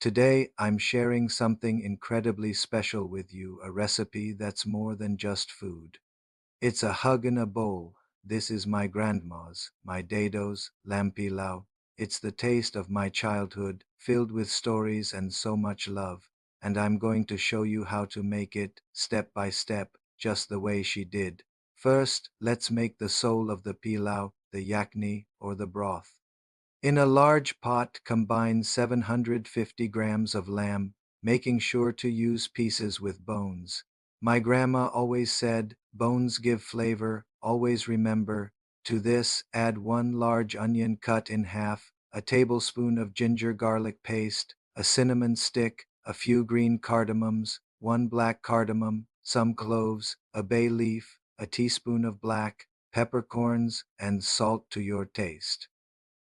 Today, I'm sharing something incredibly special with you, a recipe that's more than just food. It's a hug in a bowl. This is my grandma's, my Dado's, lamb pilau. It's the taste of my childhood, filled with stories and so much love. And I'm going to show you how to make it, step by step, just the way she did. First, let's make the soul of the pilau, the yakni, or the broth. In a large pot, combine 750 grams of lamb, making sure to use pieces with bones. My grandma always said, bones give flavor, always remember. To this, add one large onion cut in half, a tablespoon of ginger garlic paste, a cinnamon stick, a few green cardamoms, one black cardamom, some cloves, a bay leaf, a teaspoon of black peppercorns, and salt to your taste.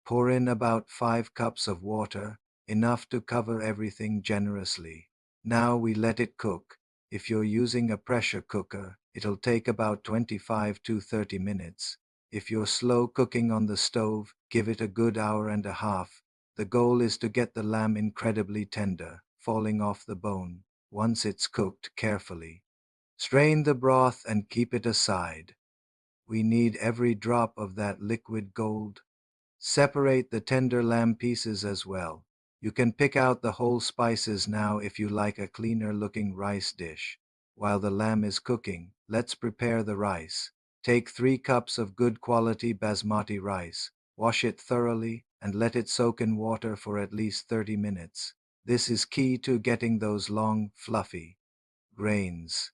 Pour in about 5 cups of water, enough to cover everything generously. Now we let it cook. If you're using a pressure cooker, it'll take about 25 to 30 minutes. If you're slow cooking on the stove, give it a good hour and a half. The goal is to get the lamb incredibly tender, falling off the bone, once it's cooked carefully. Strain the broth and keep it aside. We need every drop of that liquid gold. Separate the tender lamb pieces as well. You can pick out the whole spices now if you like a cleaner looking rice dish. While the lamb is cooking, let's prepare the rice. Take 3 cups of good quality basmati rice. Wash it thoroughly and let it soak in water for at least 30 minutes. This is key to getting those long, fluffy grains.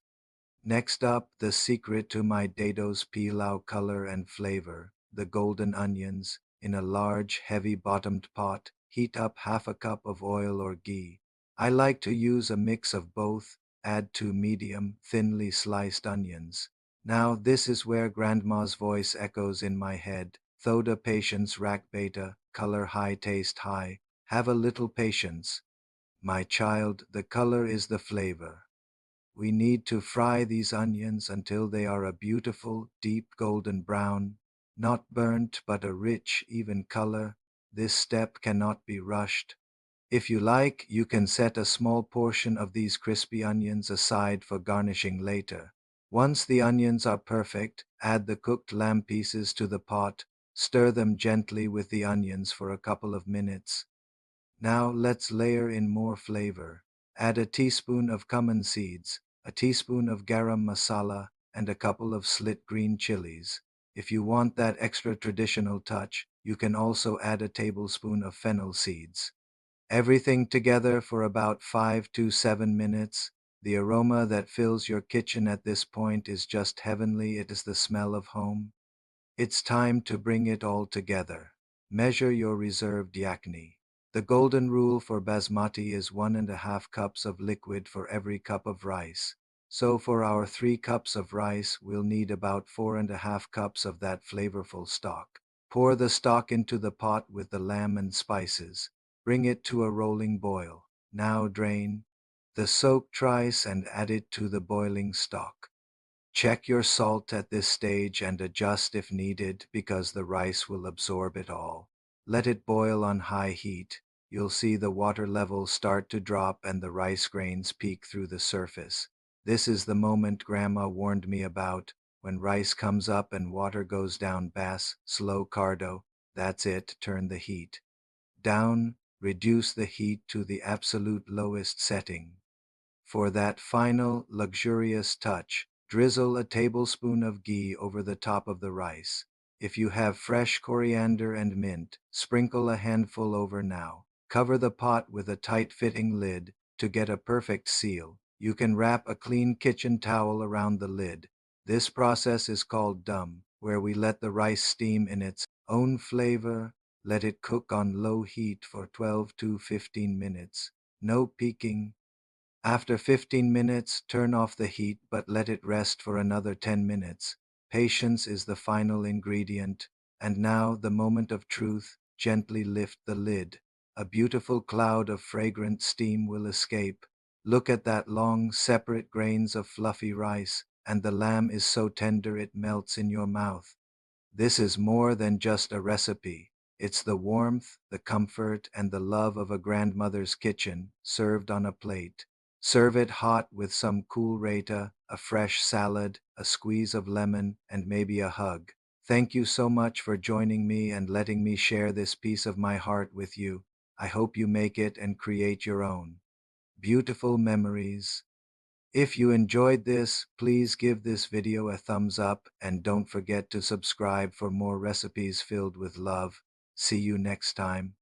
Next up, the secret to my Dado's pilau color and flavor, the golden onions. In a large, heavy-bottomed pot, heat up half a cup of oil or ghee. I like to use a mix of both, add 2 medium, thinly sliced onions. Now this is where grandma's voice echoes in my head. Thoda patience rack beta, color high taste high. Have a little patience. My child, the color is the flavor. We need to fry these onions until they are a beautiful, deep golden brown, not burnt but a rich, even color. This step cannot be rushed. If you like, you can set a small portion of these crispy onions aside for garnishing later. Once the onions are perfect, add the cooked lamb pieces to the pot. Stir them gently with the onions for a couple of minutes. Now let's layer in more flavor. Add a teaspoon of cumin seeds, a teaspoon of garam masala, and a couple of slit green chilies. If you want that extra traditional touch, you can also add a tablespoon of fennel seeds. Everything together for about 5 to 7 minutes. The aroma that fills your kitchen at this point is just heavenly. It is the smell of home. It's time to bring it all together. Measure your reserved yakni. The golden rule for basmati is 1.5 cups of liquid for every cup of rice. So for our 3 cups of rice, we'll need about 4.5 cups of that flavorful stock. Pour the stock into the pot with the lamb and spices. Bring it to a rolling boil. Now drain the soaked rice and add it to the boiling stock. Check your salt at this stage and adjust if needed because the rice will absorb it all. Let it boil on high heat. You'll see the water level start to drop and the rice grains peek through the surface. This is the moment Grandma warned me about. When rice comes up and water goes down, bass, slow cardo. That's it, turn the heat down, reduce the heat to the absolute lowest setting. For that final, luxurious touch, drizzle a tablespoon of ghee over the top of the rice. If you have fresh coriander and mint, sprinkle a handful over now. Cover the pot with a tight-fitting lid to get a perfect seal. You can wrap a clean kitchen towel around the lid. This process is called dum, where we let the rice steam in its own flavor. Let it cook on low heat for 12 to 15 minutes. No peeking. After 15 minutes, turn off the heat but let it rest for another 10 minutes. Patience is the final ingredient. And now, the moment of truth, gently lift the lid. A beautiful cloud of fragrant steam will escape. Look at that long, separate grains of fluffy rice, and the lamb is so tender it melts in your mouth. This is more than just a recipe. It's the warmth, the comfort, and the love of a grandmother's kitchen served on a plate. Serve it hot with some cool raita, a fresh salad, a squeeze of lemon, and maybe a hug. Thank you so much for joining me and letting me share this piece of my heart with you. I hope you make it and create your own beautiful memories. If you enjoyed this, please give this video a thumbs up and don't forget to subscribe for more recipes filled with love. See you next time.